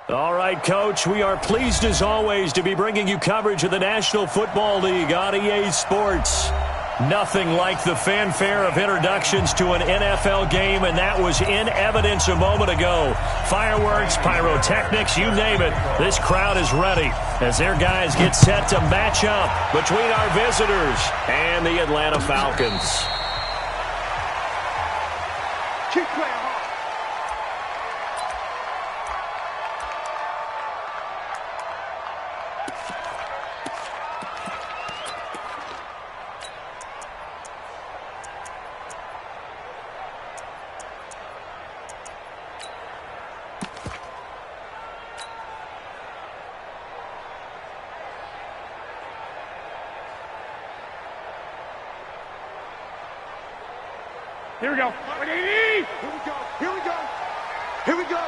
All right, Coach, we are pleased as always to be bringing you coverage of the National Football League on EA Sports. Nothing like the fanfare of introductions to an NFL game, and that was in evidence a moment ago. Fireworks, pyrotechnics, you name it. This crowd is ready as their guys get set to match up between our visitors and the Atlanta Falcons. Keep playing hard. Here we go. Here we go. Here we go. Here we go.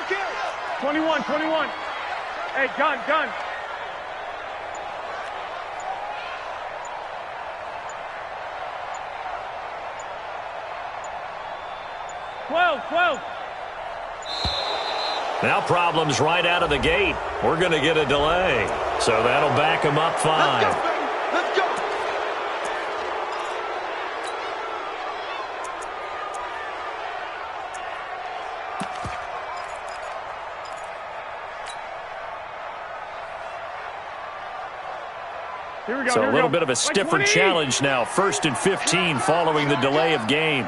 Kill. 21. Hey, gun. 12. Now problems right out of the gate. We're going to get a delay, so that'll back them up 5. Let's go, baby. Let's go. So a little bit of a stiffer challenge now. 1st and 15 following the delay of game.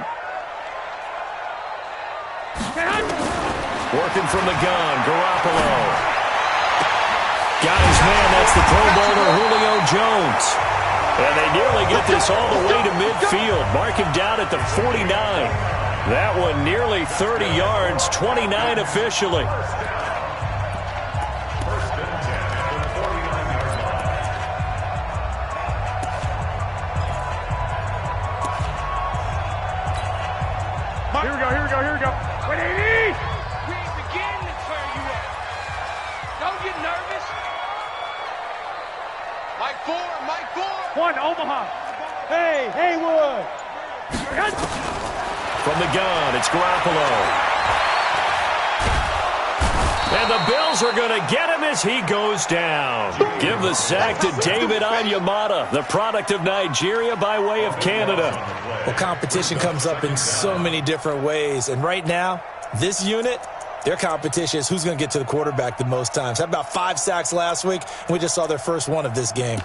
Working from the gun, Garoppolo. Got his man, that's the Pro Bowler Julio Jones. And they nearly get this all the way to midfield. Mark him down at the 49. That one nearly 30 yards, 29 officially. Here we go. 180! We begin to turn you up. Don't get nervous. Mike 4. 1, Omaha. Hey, Haywood. From the gun, it's Garoppolo. And the Bills are going to get him as he goes down. Give the sack to David Onyemata, the product of Nigeria by way of Canada. Well, competition comes up in so many different ways. And right now, this unit, their competition is who's going to get to the quarterback the most times. Had about 5 sacks last week, and we just saw their first one of this game.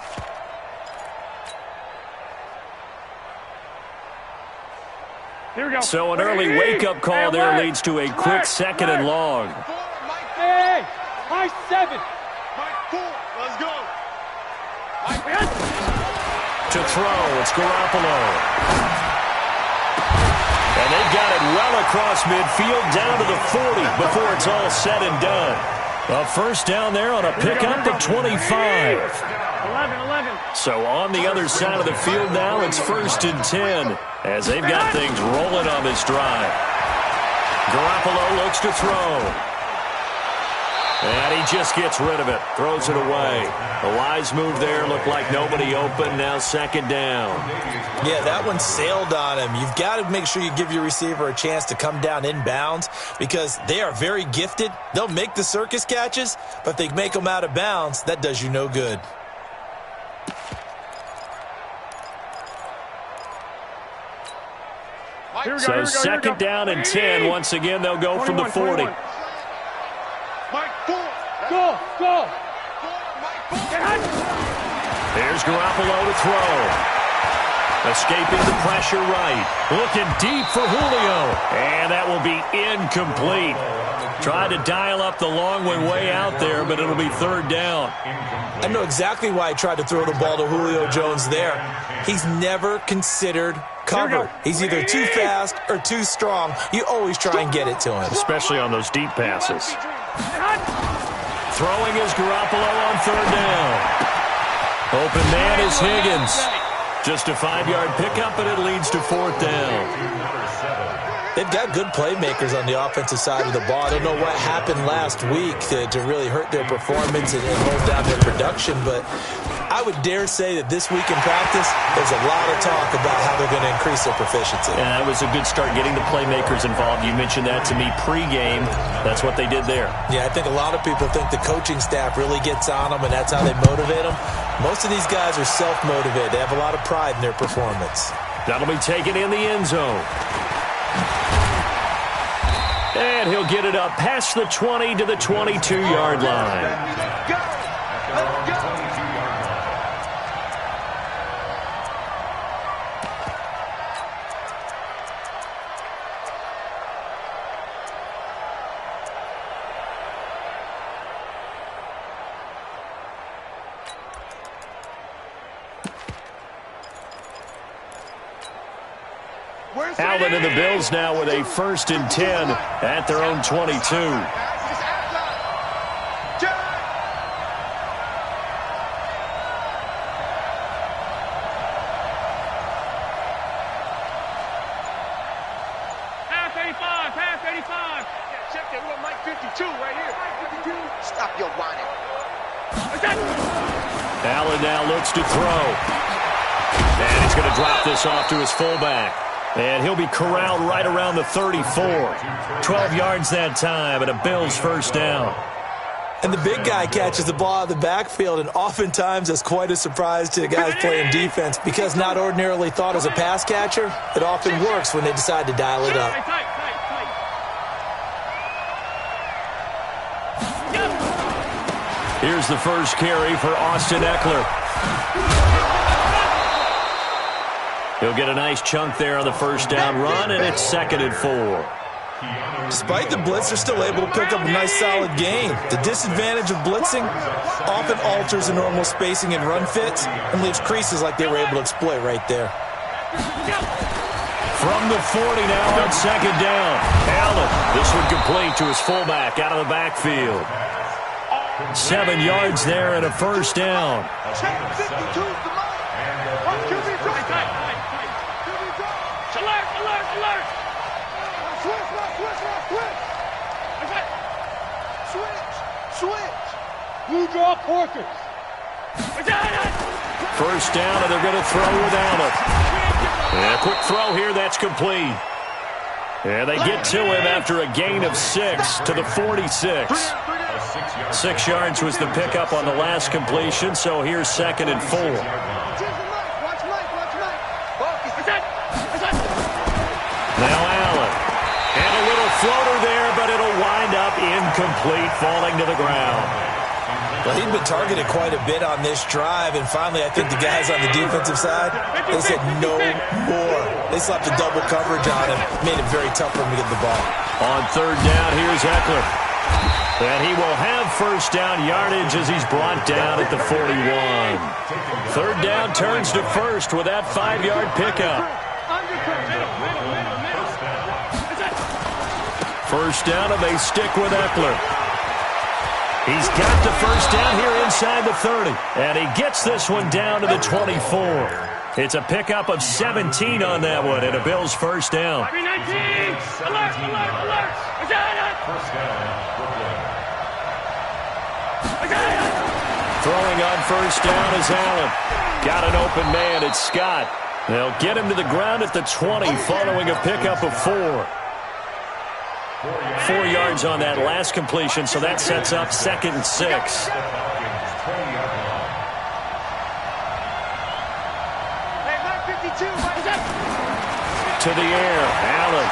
Here we go. So an early wake-up call there leads to a quick 2nd and long. Hey, Mike 7. Mike 4. Let's go. To throw, it's Garoppolo. And they've got it well across midfield down to the 40 before it's all said and done. A first down there on a pickup at 25. 11. So on the other side of the field now, it's 1st and 10 as they've got things rolling on this drive. Garoppolo looks to throw. And he just gets rid of it, throws it away. A wise move there, looked like nobody open, now 2nd down. Yeah, that one sailed on him. You've got to make sure you give your receiver a chance to come down inbounds because they are very gifted. They'll make the circus catches, but if they make them out of bounds, that does you no good. So 2nd down and 10. Once again, they'll go from the 40. Mike 4. Go. There's Garoppolo to throw. Escaping the pressure right. Looking deep for Julio. And that will be incomplete. Tried to dial up the long way out there, but it'll be 3rd down. I know exactly why I tried to throw the ball to Julio Jones there. He's never considered cover. He's either too fast or too strong. You always try and get it to him. Especially on those deep passes. Throwing is Garoppolo on 3rd down. Open man is Higgins. Just a 5-yard pickup, and it leads to 4th down. They've got good playmakers on the offensive side of the ball. I don't know what happened last week to really hurt their performance and hold down their production, but I would dare say that this week in practice, there's a lot of talk about how they're going to increase their proficiency. Yeah, that was a good start, getting the playmakers involved. You mentioned that to me pregame. That's what they did there. Yeah, I think a lot of people think the coaching staff really gets on them, and that's how they motivate them. Most of these guys are self-motivated. They have a lot of pride in their performance. That'll be taken in the end zone. And he'll get it up past the 20 to the 22-yard line. Allen and the Bills now with a 1st and 10 at their own 22. Pass 85. Check that little Mike 52 right here. Mike 52. Stop your whining. Allen now looks to throw. And he's going to drop this off to his fullback. And he'll be corralled right around the 34. 12 yards that time, and a Bills 1st down. And the big guy catches the ball out of the backfield, and oftentimes that's quite a surprise to the guys playing defense because not ordinarily thought as a pass catcher, it often works when they decide to dial it up. Here's the first carry for Austin Eckler. He'll get a nice chunk there on the 1st down run, and it's 2nd and 4. Despite the blitz, they're still able to pick up a nice solid gain. The disadvantage of blitzing often alters the normal spacing and run fits and leaves creases like they were able to exploit right there. From the 40 now on 2nd down. Allen, this one complete to his fullback out of the backfield. 7 yards there and a 1st down. Switch. Blue draw Porkers. 1st down, and they're going to throw with Allen. And a quick throw here, that's complete. And they get to him after a gain of 6 to the 46. 6 yards was the pickup on the last completion, so here's 2nd and 4. Now Allen. And a little floater there, but it'll wind up incomplete, falling to the ground. Well, he'd been targeted quite a bit on this drive, and finally I think the guys on the defensive side, they said no more. They slapped a double coverage on him, made it very tough for him to get the ball. On 3rd down, here's Eckler. And he will have 1st down yardage as he's brought down at the 41. 3rd down turns to 1st with that 5-yard pickup. 1st down, and they stick with Eckler. He's got the 1st down here inside the 30. And he gets this one down to the 24. It's a pickup of 17 on that one, and a Bills 1st down. Throwing on 1st down is Allen. Got an open man, it's Scott. They'll get him to the ground at the 20 following a pickup of 4. 4 yards on that last completion, so that sets up 2nd and 6. To the air, Allen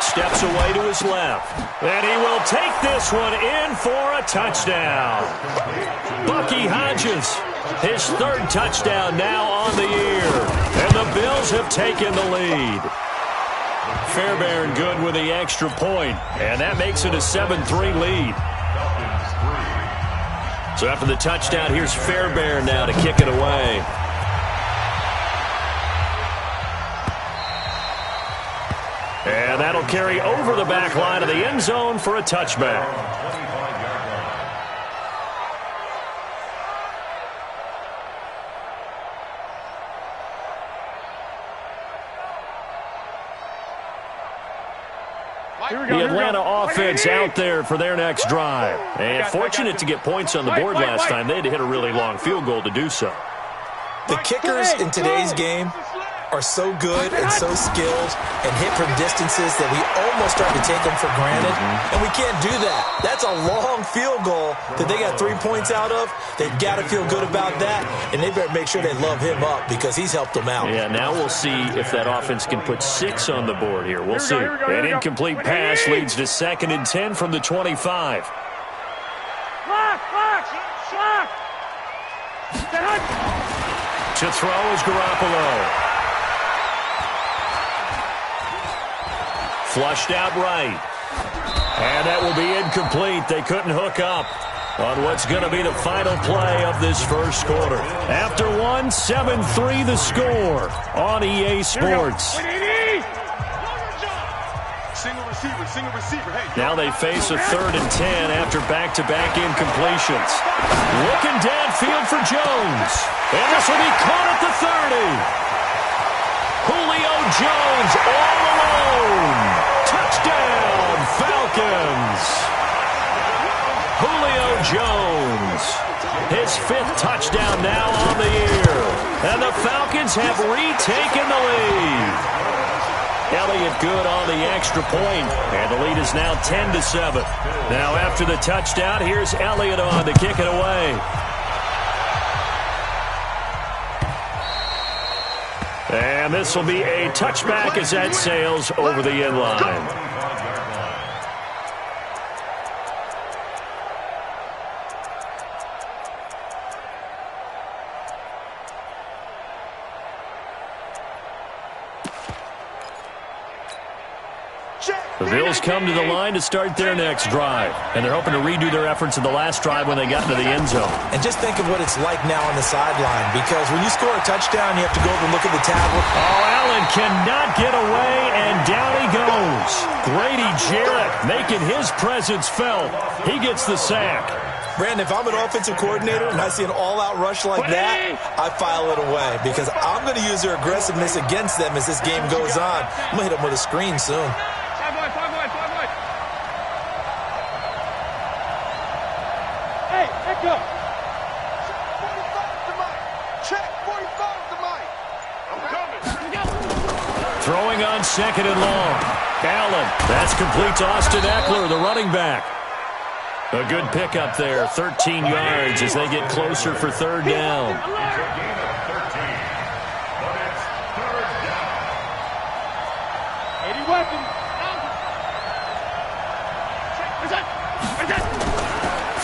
steps away to his left, and he will take this one in for a touchdown. Bucky Hodges, his 3rd touchdown now on the year, and the Bills have taken the lead. Fairbairn good with the extra point, and that makes it a 7-3 lead. So after the touchdown, here's Fairbairn now to kick it away. And that'll carry over the back line of the end zone for a touchback. The Atlanta offense out there for their next drive. And fortunate to get points on the board last time. They had to hit a really long field goal to do so. The kickers in today's game are so good and so skilled and hit from distances that we almost start to take them for granted. And we can't do that. That's a long field goal that they got 3 points out of. They've got to feel good about that, and they better make sure they love him up because he's helped them out. Yeah, now we'll see if that offense can put 6 on the board here. We'll see. An incomplete pass leads to 2nd and 10 from the 25. To throw is Garoppolo. Flushed out right. And that will be incomplete. They couldn't hook up on what's going to be the final play of this first quarter. After one, 7-3 the score on EA Sports. Single receiver. Hey, now they face a 3rd and 10 after back-to-back incompletions. Looking downfield for Jones. And this will be caught at the 30. Julio Jones all alone. Touchdown, Falcons. Julio Jones, his 5th touchdown now on the year. And the Falcons have retaken the lead. Elliott good on the extra point, and the lead is now 10-7. Now after the touchdown, here's Elliott on to kick it away. And this will be a touchback as that sails over the end line. The Bills come to the line to start their next drive, and they're hoping to redo their efforts in the last drive when they got into the end zone. And just think of what it's like now on the sideline, because when you score a touchdown, you have to go over and look at the tablet. Oh, Allen cannot get away, and down he goes. Grady Jarrett making his presence felt. He gets the sack. Brandon, if I'm an offensive coordinator and I see an all-out rush like that, I file it away because I'm going to use their aggressiveness against them as this game goes on. I'm going to hit them with a screen soon. Hey, let go. 45 to Mike. Check, 45 to Mike. I'm coming. Throwing on 2nd and long. Allen, that's complete to Austin Eckler, the running back. A good pickup there, 13 yards as they get closer for 3rd down.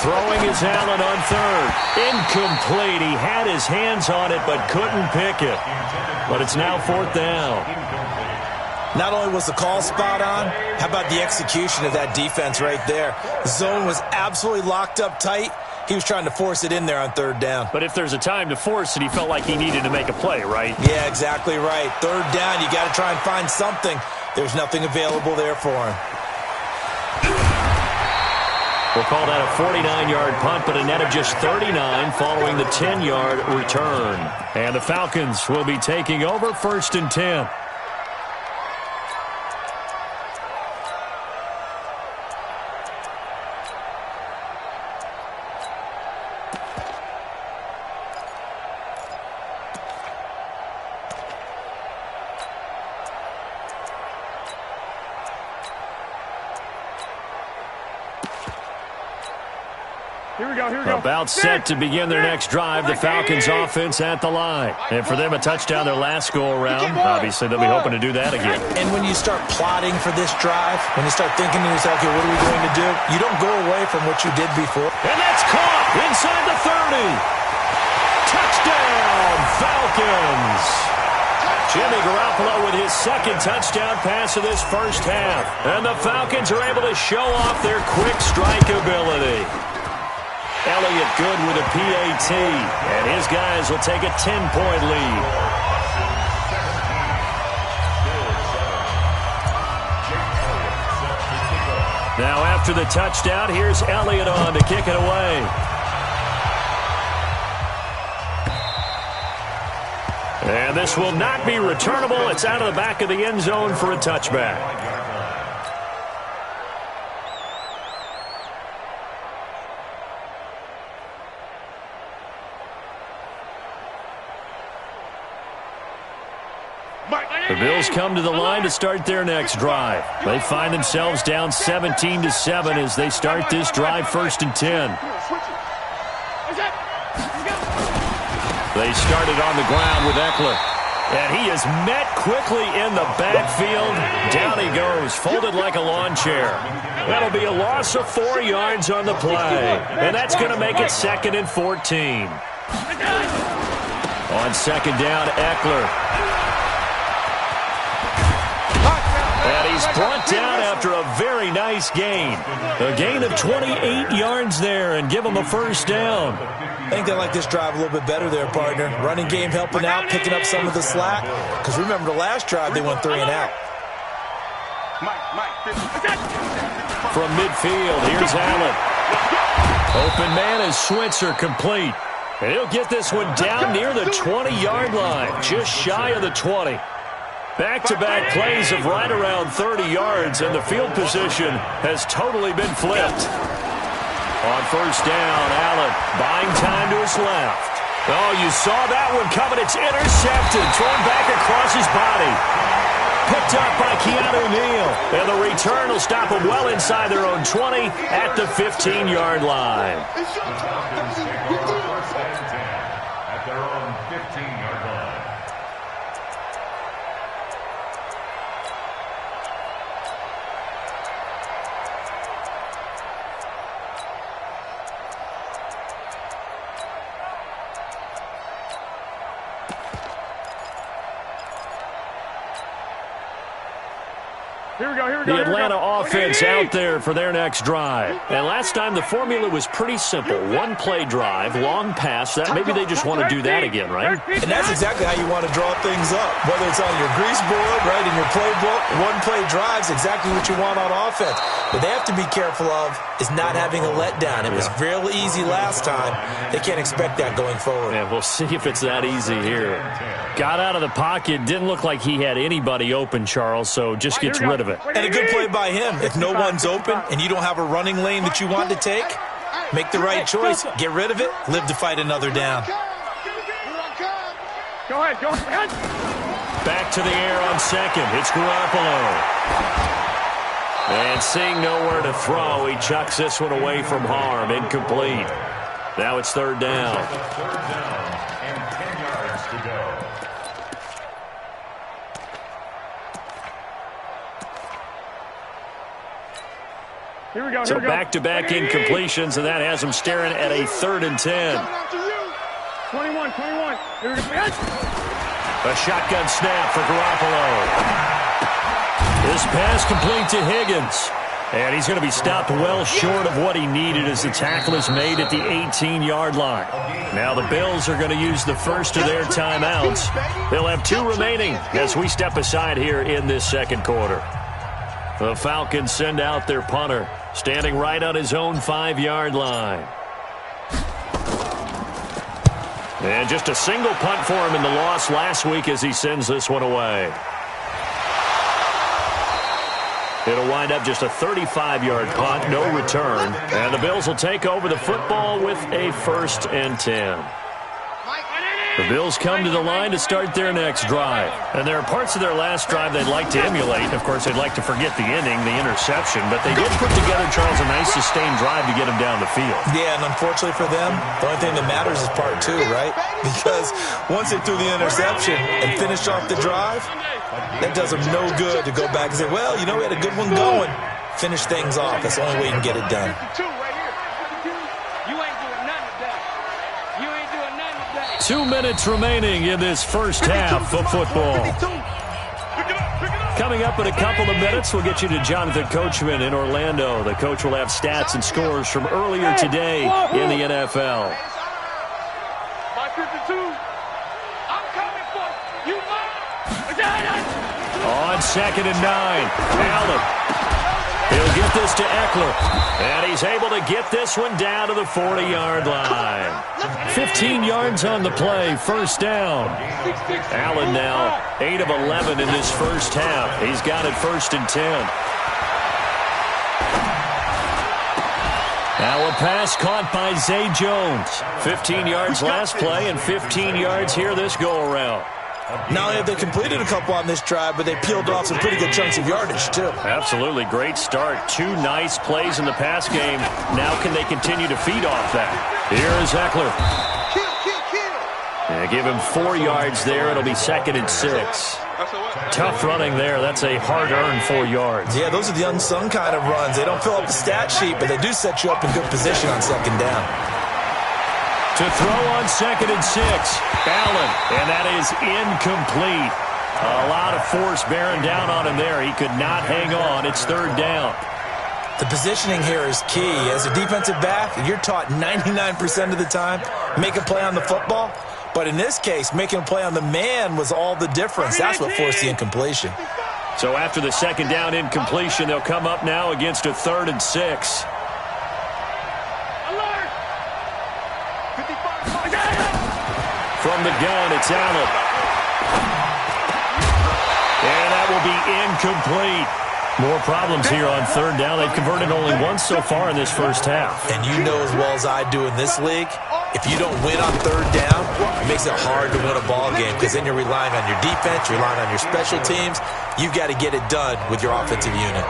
Throwing is Allen on 3rd. Incomplete. He had his hands on it but couldn't pick it. But it's now 4th down. Not only was the call spot on, how about the execution of that defense right there? The zone was absolutely locked up tight. He was trying to force it in there on 3rd down. But if there's a time to force it, he felt like he needed to make a play, right? Yeah, exactly right. 3rd down, you got to try and find something. There's nothing available there for him. We'll call that a 49-yard punt, but a net of just 39 following the 10-yard return. And the Falcons will be taking over 1st and 10. About set to begin their next drive, the Falcons offense at the line. And for them, a touchdown their last go-around. Obviously, they'll be hoping to do that again. And when you start plotting for this drive, when you start thinking to yourself, okay, what are we going to do? You don't go away from what you did before. And that's caught inside the 30. Touchdown, Falcons. Jimmy Garoppolo with his 2nd touchdown pass of this first half. And the Falcons are able to show off their quick strike ability. Elliott good with a PAT, and his guys will take a 10-point lead. Now after the touchdown, here's Elliott on to kick it away. And this will not be returnable. It's out of the back of the end zone for a touchback. The Bills come to the line to start their next drive. They find themselves down 17-7 as they start this drive 1st and 10. They started on the ground with Eckler. And he is met quickly in the backfield. Down he goes, folded like a lawn chair. That'll be a loss of 4 yards on the play. And that's going to make it 2nd and 14. On 2nd down, Eckler. And he's brought down after a very nice gain. A gain of 28 yards there and give him a 1st down. I think they like this drive a little bit better there, partner. Running game helping out, picking up some of the slack. Because remember the last drive, they went 3 and out. From midfield, here's Allen. Open man is Switzer, complete. And he'll get this one down near the 20-yard line, just shy of the 20. Back-to-back plays of right around 30 yards, and the field position has totally been flipped. On 1st down, Allen buying time to his left. Oh, you saw that one coming. It's intercepted, thrown back across his body. Picked up by Keanu Neal. And the return will stop them well inside their own 20 at the 15-yard line. At their own 15-yard line. The Atlanta offense out there for their next drive. And last time the formula was pretty simple. 1-play drive, long pass. That maybe they just want to do that again, right? And that's exactly how you want to draw things up. Whether it's on your grease board, right, in your playbook, 1-play drive's exactly what you want on offense. What they have to be careful of is not having a letdown. It was real easy last time. They can't expect that going forward. Yeah, we'll see if it's that easy here. Got out of the pocket. Didn't look like he had anybody open, Charles, so just gets rid of it. And a good play by him. If no one's open and you don't have a running lane that you want to take, make the right choice. Get rid of it. Live to fight another down. Go ahead, go ahead. Back to the air on 2nd. It's Garoppolo. And seeing nowhere to throw, he chucks this one away from harm. Incomplete. Now it's 3rd down. And 10 yards to go. Here we go, so back-to-back incompletions, and that has him staring at a 3rd and 10. 21. Here we go. A shotgun snap for Garoppolo. This pass complete to Higgins. And he's going to be stopped well short of what he needed as the tackle is made at the 18-yard line. Now the Bills are going to use the first of their timeouts. They'll have 2 remaining as we step aside here in this 2nd quarter. The Falcons send out their punter, standing right on his own 5-yard line. And just a single punt for him in the loss last week as he sends this one away. It'll wind up just a 35-yard punt, no return. And the Bills will take over the football with a 1st and 10. The Bills come to the line to start their next drive. And there are parts of their last drive they'd like to emulate. Of course, they'd like to forget the inning, the interception. But they did put together, Charles, a nice sustained drive to get them down the field. Yeah, and unfortunately for them, the only thing that matters is part 2, right? Because once they threw the interception and finished off the drive, that does them no good to go back and say, well, you know, we had a good one going. Finish things off. That's the only way you can get it done. You ain't doing nothing today. You ain't doing nothing today. 2 minutes remaining in this first half of football. Coming up in a couple of minutes, we'll get you to Jonathan Coachman in Orlando. The coach will have stats and scores from earlier today in the NFL. My 52. I'm coming for you. On 2nd and 9, Allen. He'll get this to Eckler. And he's able to get this one down to the 40-yard line. 15 yards on the play, 1st down. Allen now 8 of 11 in this first half. He's got it 1st and 10. Now a pass caught by Zay Jones. 15 yards last play and 15 yards here this go-around. Not only have they completed a couple on this drive, but they peeled off some pretty good chunks of yardage, too. Absolutely. Great start. 2 nice plays in the pass game. Now can they continue to feed off that? Here is Eckler. Yeah, give him 4 yards there. It'll be 2nd and 6. Tough running there. That's a hard-earned 4 yards. Yeah, those are the unsung kind of runs. They don't fill up the stat sheet, but they do set you up in good position on 2nd down. To throw on 2nd and 6. Allen, and that is incomplete. A lot of force bearing down on him there. He could not hang on. It's 3rd down. The positioning here is key. As a defensive back, you're taught 99% of the time, make a play on the football. But in this case, making a play on the man was all the difference. That's what forced the incompletion. So after the 2nd down incompletion, they'll come up now against a 3rd and 6. From the gun, it's Allen. And that will be incomplete. More problems here on 3rd down. They've converted only once so far in this first half. And you know as well as I do in this league, if you don't win on 3rd down, it makes it hard to win a ball game because then you're relying on your defense, you're relying on your special teams. You've got to get it done with your offensive unit.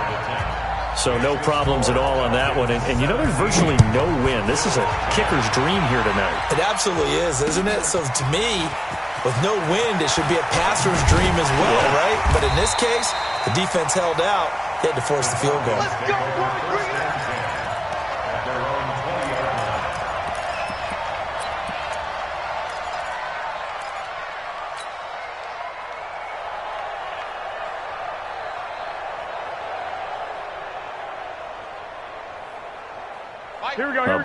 So no problems at all on that one. And you know there's virtually no win. This is a kicker's dream here tonight. It absolutely is, isn't it? So to me, with no wind, it should be a passer's dream as well, right? But in this case, the defense held out. They had to force the field goal. Let's go,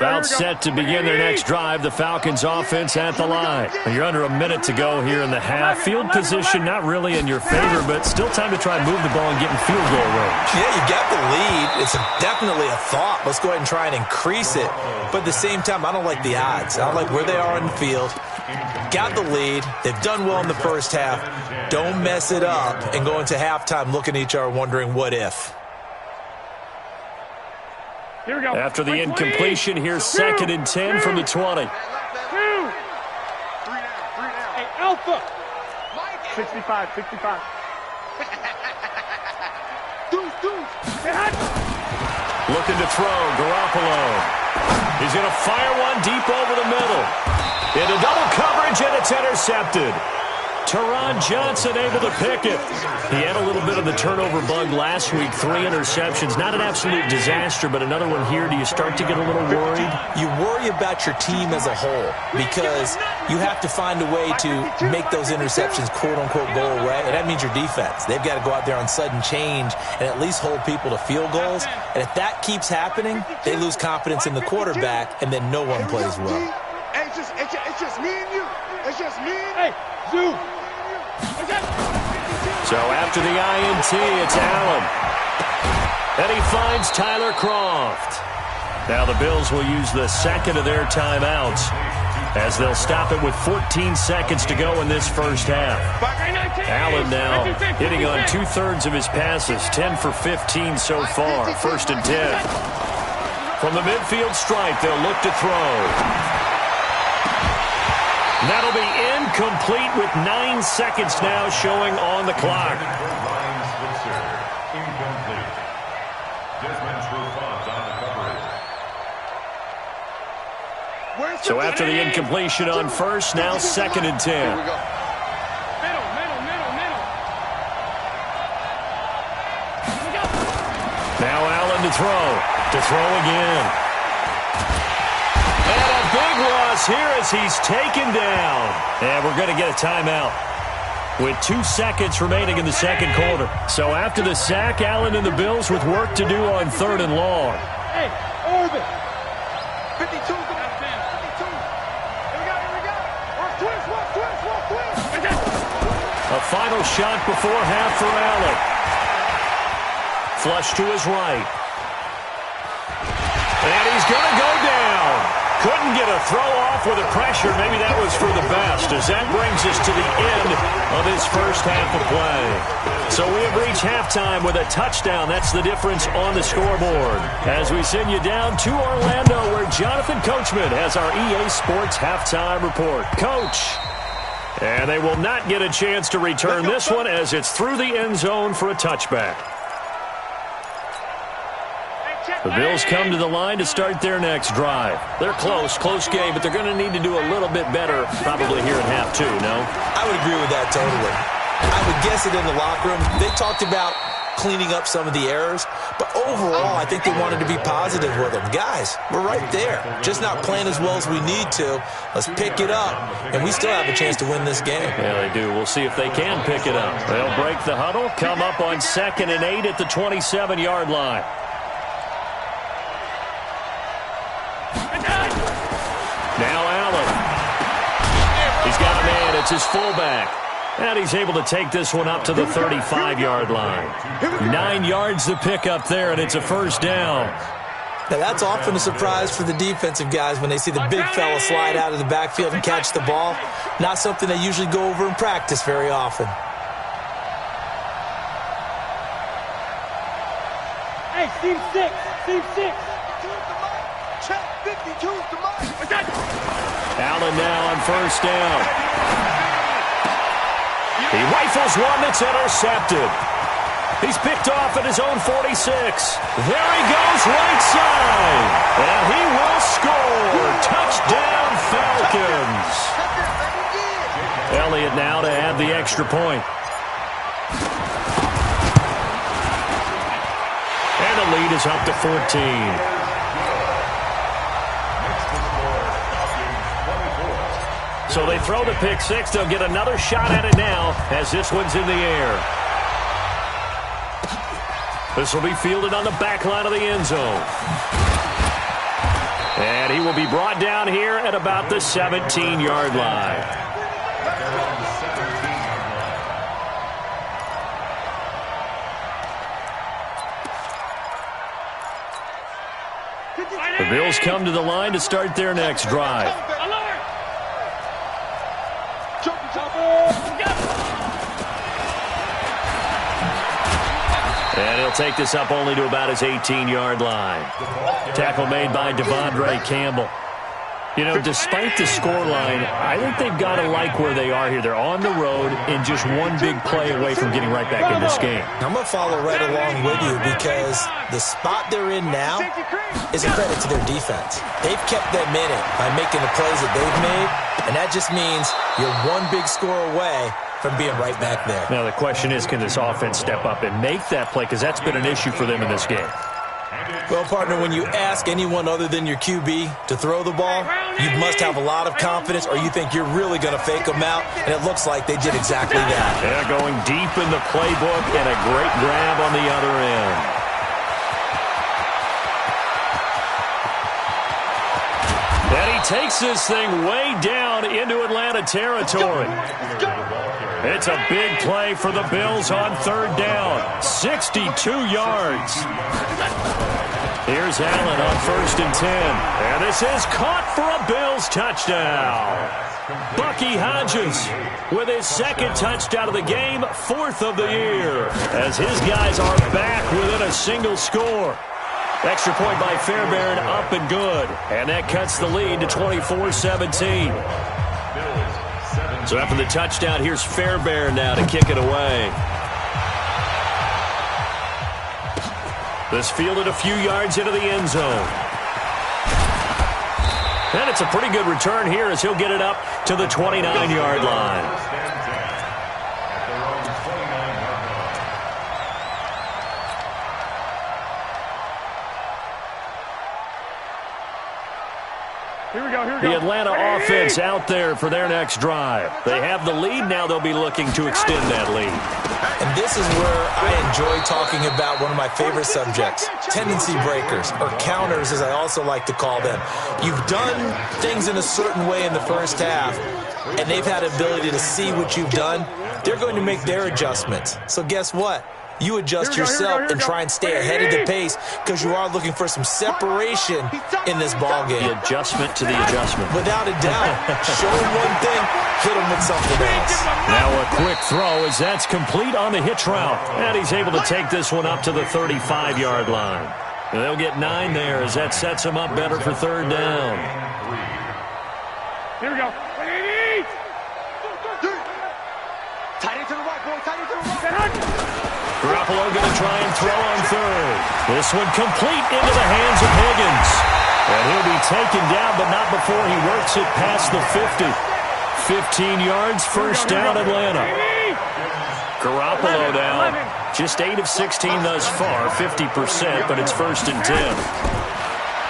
About set to begin their next drive. The Falcons offense at the line. You're under a minute to go here in the half. Field position not really in your favor, but still time to try and move the ball and get in field goal range. Yeah, you got the lead. It's definitely a thought. Let's go ahead and try and increase it. But at the same time, I don't like the odds. I don't like where they are in the field. Got the lead. They've done well in the first half. Don't mess it up and go into halftime looking at each other wondering what if. Here we go. After the incompletion, here's 2nd and 10 from the 20. 3 down. Hey, Alpha. 65. Looking to throw, Garoppolo. He's going to fire one deep over the middle. Into double coverage, and it's intercepted. Teron Johnson able to pick it. He had a little bit of the turnover bug last week. 3 interceptions. Not an absolute disaster, but another one here. Do you start to get a little worried? You worry about your team as a whole because you have to find a way to make those interceptions quote-unquote go away, and that means your defense. They've got to go out there on sudden change and at least hold people to field goals. And if that keeps happening, they lose confidence in the quarterback, and then no one plays well. Hey, it's just me and you. It's just me and you. So after the INT, it's Allen. And he finds Tyler Kroft. Now the Bills will use the 2nd of their timeouts as they'll stop it with 14 seconds to go in this first half. Allen now hitting on 2/3 of his passes, 10 for 15 so far. 1st and 10. From the midfield stripe, they'll look to throw. That'll be incomplete with 9 seconds now showing on the clock. So after the incompletion on 1st, now 2nd and 10. Middle. Now Allen to throw again. And a big loss here as he's taken down. And we're going to get a timeout with 2 seconds remaining in the 2nd quarter. So after the sack, Allen and the Bills with work to do on 3rd and long. Hey, Orbit. 52. 52. Here we go. Watch twist. A final shot before half for Allen. Flush to his right. And he's going to go down. Couldn't get a throw off with the pressure. Maybe that was for the best, as that brings us to the end of this first half of play. So we have reached halftime with a touchdown. That's the difference on the scoreboard. As we send you down to Orlando, where Jonathan Coachman has our EA Sports halftime report. Coach. And they will not get a chance to return this one as it's through the end zone for a touchback. The Bills come to the line to start their next drive. They're close game, but they're going to need to do a little bit better probably here in half two, no? I would agree with that totally. I would guess it in the locker room. They talked about cleaning up some of the errors, but overall, I think they wanted to be positive with them. Guys, we're right there. Just not playing as well as we need to. Let's pick it up, and we still have a chance to win this game. Yeah, they do. We'll see if they can pick it up. They'll break the huddle, come up on 2nd and 8 at the 27-yard line. Now Allen. He's got a man. It's his fullback. And he's able to take this one up to the 35-yard line. 9 yards to pick up there, and it's a first down. Now, that's often a surprise for the defensive guys when they see the big fella slide out of the backfield and catch the ball. Not something they usually go over in practice very often. Hey, Steve 6. Check 52 to Mike. Allen now on first down. He rifles one that's intercepted. He's picked off at his own 46. There he goes, right side. And he will score. Touchdown, Falcons. Elliott now to add the extra point. And the lead is up to 14. So they throw the pick six. They'll get another shot at it now as this one's in the air. This will be fielded on the back line of the end zone. And he will be brought down here at about the 17-yard line. The Bills come to the line to start their next drive. And he'll take this up only to about his 18-yard line. Tackle made by Devondre Campbell. You know, despite the scoreline, I think they've got to like where they are here. They're on the road and just one big play away from getting right back in this game. I'm going to follow right along with you because the spot they're in now is a credit to their defense. They've kept them in it by making the plays that they've made, and that just means you're one big score away from being right back there. Now the question is, can this offense step up and make that play? Because that's been an issue for them in this game. Well, partner, when you ask anyone other than your QB to throw the ball, you must have a lot of confidence or you think you're really going to fake them out, and it looks like they did exactly that. They're going deep in the playbook and a great grab on the other end. And he takes this thing way down into Atlanta territory. It's a big play for the Bills on third down. 62 yards. Here's Allen on 1st and 10. And this is caught for a Bills touchdown. Bucky Hodges with his 2nd touchdown of the game, 4th of the year, as his guys are back within a single score. Extra point by Fairbairn, up and good. And that cuts the lead to 24-17. So after the touchdown, here's Fairbairn now to kick it away. This fielded a few yards into the end zone. And it's a pretty good return here as he'll get it up to the 29-yard line. The Atlanta offense out there for their next drive. They have the lead. Now they'll be looking to extend that lead. And this is where I enjoy talking about one of my favorite subjects, tendency breakers, or counters as I also like to call them. You've done things in a certain way in the first half, and they've had the ability to see what you've done. They're going to make their adjustments. So guess what? You adjust yourself and try and stay ahead of the pace because you are looking for some separation in this ball game. The adjustment to the adjustment. Without a doubt. Show him one thing, hit him with something else. Now a quick throw as that's complete on the hitch route. And he's able to take this one up to the 35-yard line. And they'll get 9 there as that sets him up better for third down. Here we go. Garoppolo going to try and throw on third. This one complete into the hands of Higgins. And he'll be taken down, but not before he works it past the 50. 15 yards, first down, Atlanta. Garoppolo now, just 8 of 16 thus far, 50%, but it's first and 10.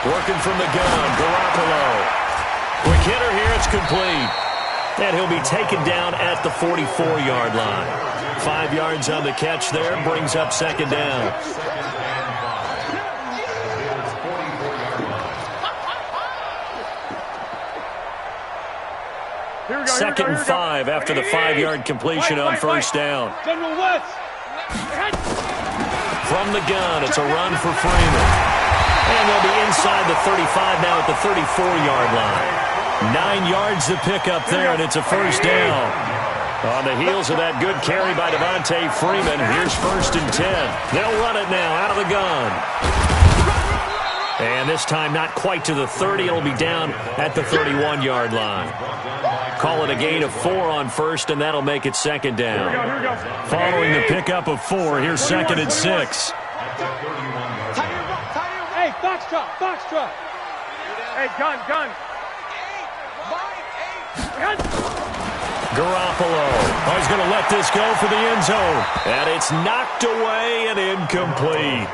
Working from the gun, Garoppolo. Quick hitter here, it's complete. And he'll be taken down at the 44-yard line. 5 yards on the catch there, brings up second down. Second and 5 after the 5-yard completion on first down. From the gun, it's a run for Freeman. And they'll be inside the 35 now at the 34-yard line. 9 yards to pick up there, and it's a first down. On the heels of that good carry by Devontae Freeman, here's first and 10. They'll run it now out of the gun. And this time not quite to the 30. It'll be down at the 31-yard line. Call it a gain of 4 on first, and that'll make it second down. Following the pickup of 4, here's second and 6. Hey, foxtrot. Hey, gun. Garoppolo. Oh, he's going to let this go for the end zone. And it's knocked away and incomplete.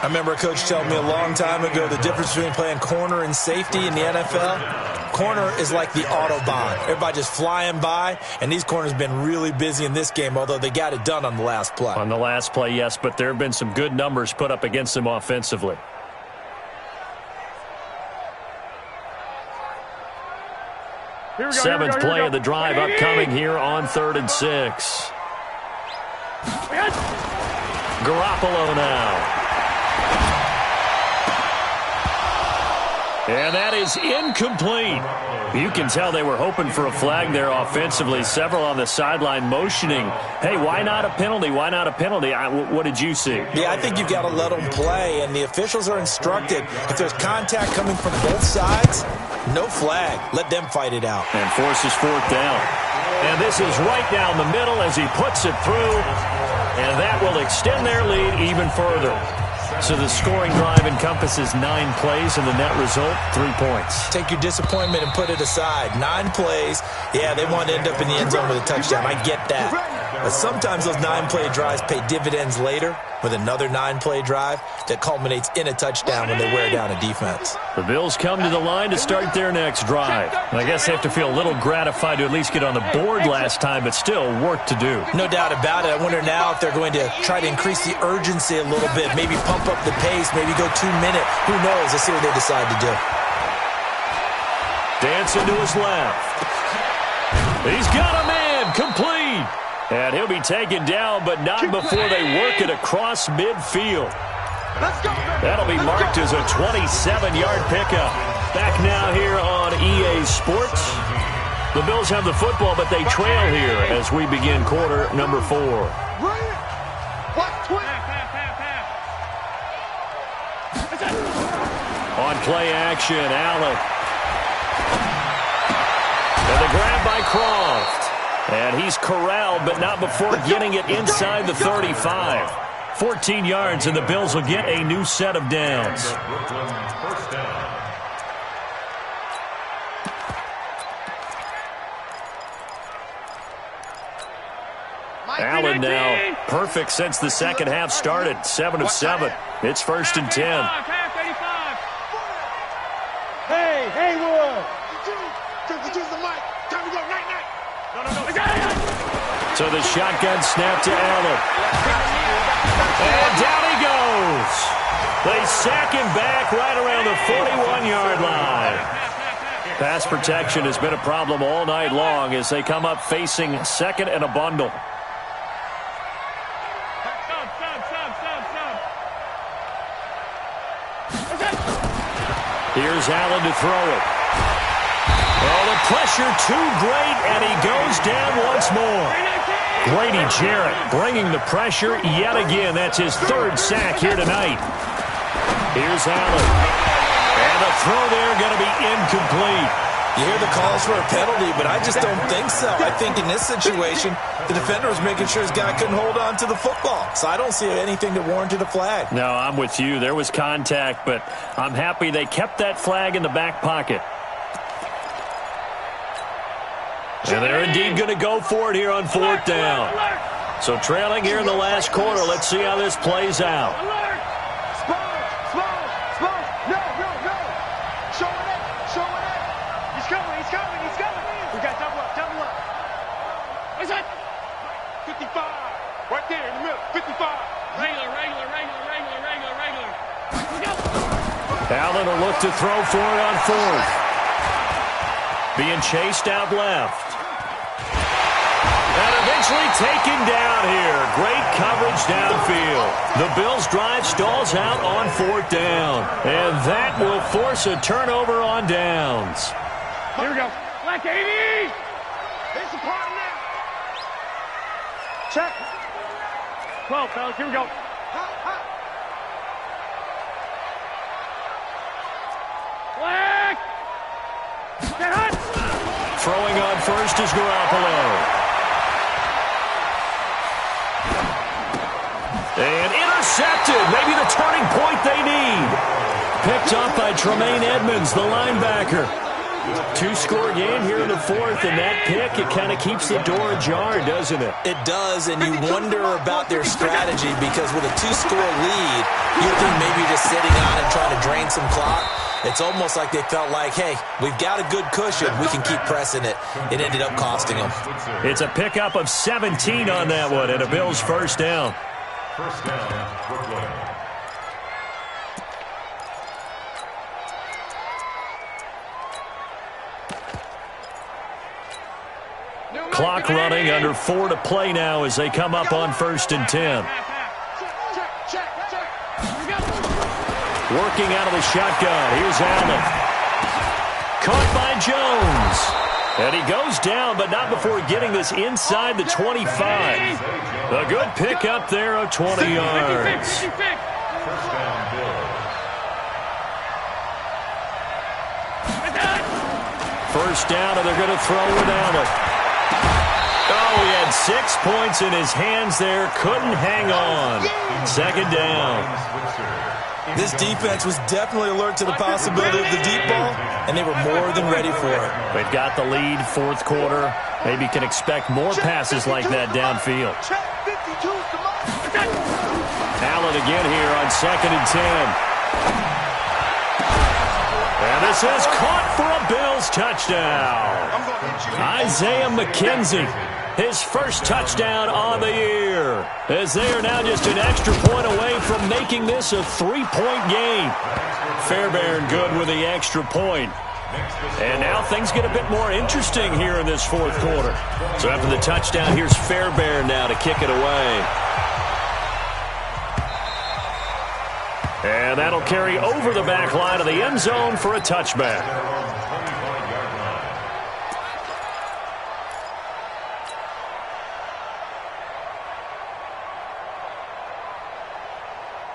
I remember a coach telling me a long time ago the difference between playing corner and safety in the NFL. Corner is like the Autobahn. Everybody just flying by, and these corners have been really busy in this game, although they got it done on the last play. On the last play, yes, but there have been some good numbers put up against them offensively. Seventh play of the drive upcoming here on 3rd and 6. Garoppolo now. And that is incomplete. You can tell they were hoping for a flag there offensively. Several on the sideline motioning, hey, why not a penalty? Why not a penalty? What did you see? Yeah, I think you've got to let them play, and the officials are instructed. If there's contact coming from both sides, no flag. Let them fight it out. And forces 4th down. And this is right down the middle as he puts it through. And that will extend their lead even further. So the scoring drive encompasses 9 plays, and the net result, 3 points. Take your disappointment and put it aside. 9 plays. Yeah, they want to end up in the end zone with a touchdown. I get that. But sometimes those 9-play drives pay dividends later with another 9-play drive that culminates in a touchdown when they wear down a defense. The Bills come to the line to start their next drive. I guess they have to feel a little gratified to at least get on the board last time, but still work to do. No doubt about it. I wonder now if they're going to try to increase the urgency a little bit, maybe pump up the pace, maybe go 2-minute. Who knows? Let's see what they decide to do. Dancing to his left. He's got a man, complete. And he'll be taken down, but not before they work it across midfield. That'll be marked as a 27-yard pickup. Back now here on EA Sports. The Bills have the football, but they trail here as we begin quarter number 4. On play action, Allen. And the grab by Croft. And he's corralled, but not before getting it inside the 35. 14 yards, and the Bills will get a new set of downs. Allen now perfect since the second half started. 7 of 7. It's first and 10. Hey, Haywood! So the shotgun snap to Allen. And down he goes. They sack him back right around the 41-yard line. Pass protection has been a problem all night long as they come up facing second and a bundle. Here's Allen to throw it. Oh, the pressure too great, and he goes down once more. Grady Jarrett bringing the pressure yet again. That's his 3rd sack here tonight. Here's Allen. And the throw there going to be incomplete. You hear the calls for a penalty, but I just don't think so. I think in this situation, the defender was making sure his guy couldn't hold on to the football. So I don't see anything that warranted a flag. No, I'm with you. There was contact, but I'm happy they kept that flag in the back pocket. And they're indeed going to go for it here on 4th down. So trailing here in the last quarter. Let's see how this plays out. Right there in the middle, 55. Regular. Allen will look to throw for it on 4th. Being chased out left. And eventually taken down here. Great coverage downfield. The Bills' drive stalls out on 4th down. And that will force a turnover on downs. Here we go. Black 80. It's a part now. Check. 12, fellas. Here we go. Black. Get hot. Throwing on first is Garoppolo. And intercepted. Maybe the turning point they need. Picked up by Tremaine Edmonds, the linebacker. 2-score game here in the 4th, and that pick, it kind of keeps the door ajar, doesn't it? It does, and you wonder about their strategy because with a 2-score lead, you think maybe just sitting on and trying to drain some clock. It's almost like they felt like, hey, we've got a good cushion. We can keep pressing it. It ended up costing them. It's a pickup of 17 on that one, and a Bills first down. First down, Brooklyn. Clock running, under 4 to play now as they come up on 1st and 10. Working out of the shotgun. Here's Allen. Caught by Jones. And he goes down, but not before getting this inside the 25. A good pickup there of 20 yards. First down, Bills. First down, and they're going to throw with Allen. Oh, he had 6 points in his hands there. Couldn't hang on. Second down. This defense was definitely alert to the possibility of the deep ball, and they were more than ready for it. They've got the lead, 4th quarter. Maybe can expect more passes like that downfield. Allen again here on 2nd and 10. And this is caught for a Bills touchdown. Isaiah McKenzie, his first touchdown on the year, as they are now just an extra point away from making this a 3-point game. Fairbairn good with the extra point. And now things get a bit more interesting here in this 4th quarter. So after the touchdown, here's Fairbairn now to kick it away. And that'll carry over the back line of the end zone for a touchback.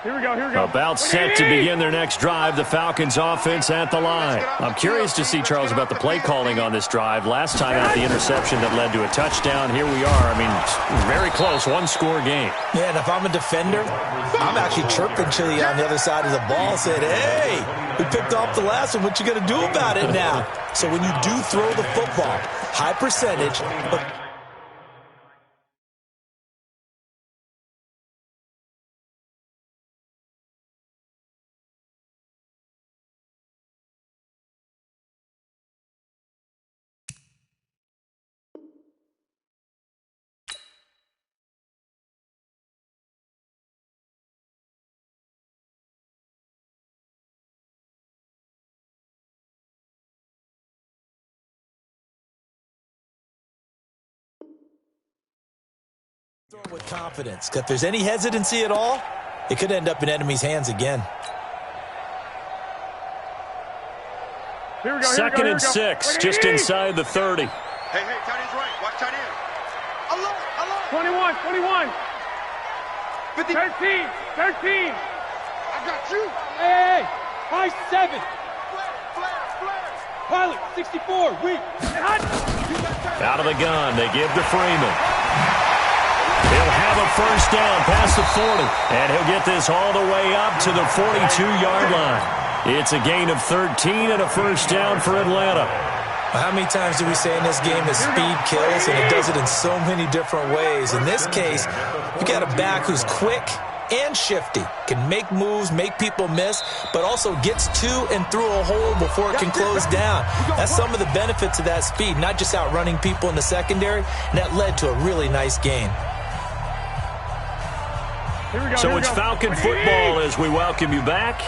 Here we go. About set to begin their next drive, the Falcons offense at the line. I'm curious to see, Charles, about the play calling on this drive. Last time out, the interception that led to a touchdown. Here we are. I mean, very close, 1-score game. Yeah, and if I'm a defender, I'm actually chirping Chili on the other side of the ball, saying, hey, we picked off the last one. What you going to do about it now? So when you do throw the football, high percentage, but throw with confidence. If there's any hesitancy at all, it could end up in enemy's hands again. Here we go. 2nd and 6, just inside the 30. Hey, tight end's right. Watch tight end. Alone. 21. 50. 13. I got you. Hey, high 7. Flare. Pilot, 64, weak. Out of the gun, they give to Freeman. He'll have a first down past the 40, and he'll get this all the way up to the 42-yard line. It's a gain of 13 and a first down for Atlanta. How many times do we say in this game that speed kills, and it does it in so many different ways? In this case, you got a back who's quick and shifty, can make moves, make people miss, but also gets to and through a hole before it can close down. That's some of the benefits of that speed, not just outrunning people in the secondary, and that led to a really nice gain. So it's Falcon football as we welcome you back.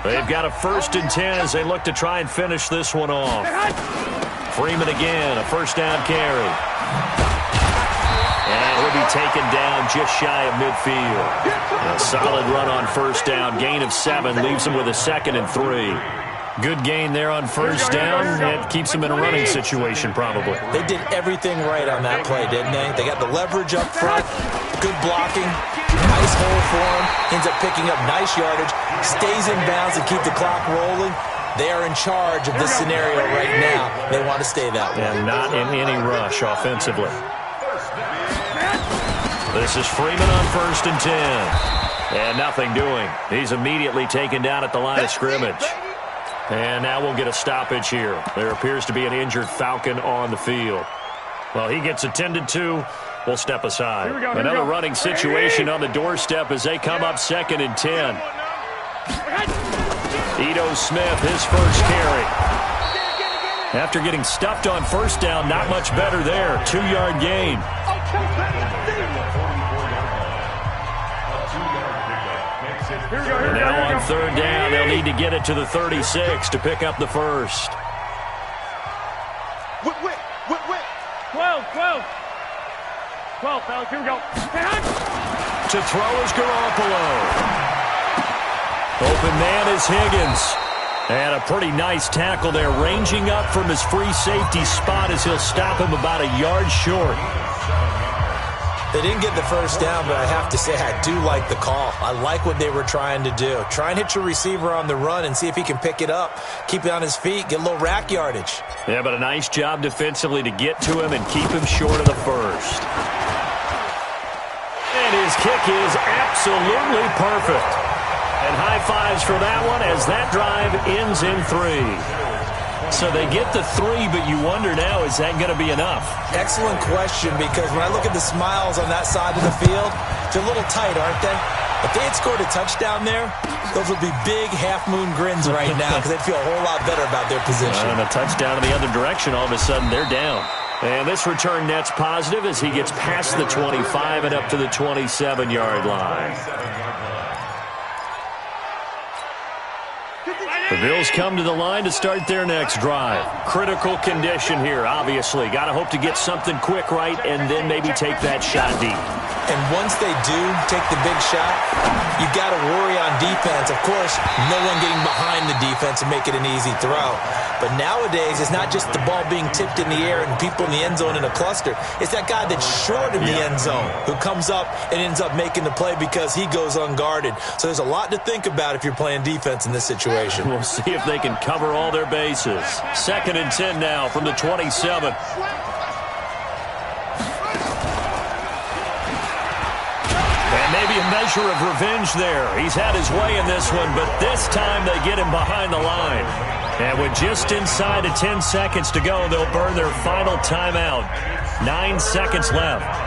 They've got a 1st and 10 as they look to try and finish this one off. Freeman again, a first down carry. And he'll be taken down just shy of midfield. A solid run on first down, gain of 7, leaves him with a 2nd and 3. Good gain there on first down. It keeps him in a running situation probably. They did everything right on that play, didn't they? They got the leverage up front, good blocking, nice hole for him, ends up picking up nice yardage, stays in bounds and keep the clock rolling. They are in charge of this scenario right now. They want to stay that way. And not in any rush offensively. This is Freeman on 1st and 10. And nothing doing. He's immediately taken down at the line of scrimmage. And now we'll get a stoppage here. There appears to be an injured Falcon on the field. Well, he gets attended to. We'll step aside. Another running situation on the doorstep as they come up 2nd and 10. Ito Smith, his first carry. After getting stuffed on first down, not much better there. 2-yard gain. And now on 3rd down, they'll need to get it to the 36 to pick up the first. 12, fellas, here we go. To throw is Garoppolo. Open man is Higgins. And a pretty nice tackle there, ranging up from his free safety spot as he'll stop him about a yard short. They didn't get the first down, but I have to say I do like the call. I like what they were trying to do. Try and hit your receiver on the run and see if he can pick it up. Keep it on his feet, get a little rack yardage. Yeah, but a nice job defensively to get to him and keep him short of the first. And his kick is absolutely perfect. And high fives for that one as that drive ends in 3. So they get the 3, but you wonder now, is that going to be enough? Excellent question, because when I look at the smiles on that side of the field, they're a little tight, aren't they? If they had scored a touchdown there, those would be big half-moon grins right now because they'd feel a whole lot better about their position. And a touchdown in the other direction, all of a sudden they're down. And this return net's positive as he gets past the 25 and up to the 27-yard line. The Bills come to the line to start their next drive. Critical condition here, obviously. Got to hope to get something quick right and then maybe take that shot deep. And once they do take the big shot, you got to worry on defense. Of course, no one getting behind the defense and make it an easy throw. But nowadays, it's not just the ball being tipped in the air and people in the end zone in a cluster. It's that guy that's short in the end zone who comes up and ends up making the play because he goes unguarded. So there's a lot to think about if you're playing defense in this situation. We'll see if they can cover all their bases. 2nd and 10 now from the 27. And maybe a measure of revenge there. He's had his way in this one, but this time they get him behind the line. And with just inside of 10 seconds to go, they'll burn their final timeout. 9 seconds left.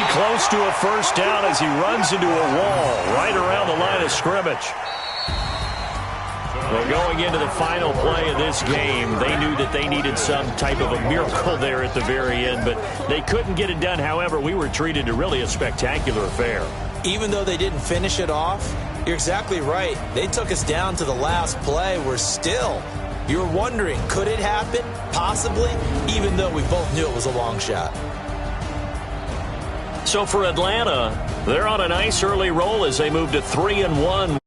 Close to a first down as he runs into a wall right around the line of scrimmage. Well, going into the final play of this game, they knew that they needed some type of a miracle there at the very end, but they couldn't get it done. However, we were treated to really a spectacular affair. Even though they didn't finish it off, you're exactly right. They took us down to the last play. We're still, you're wondering, could it happen? Possibly, even though we both knew it was a long shot. So for Atlanta, they're on a nice early roll as they move to 3-1.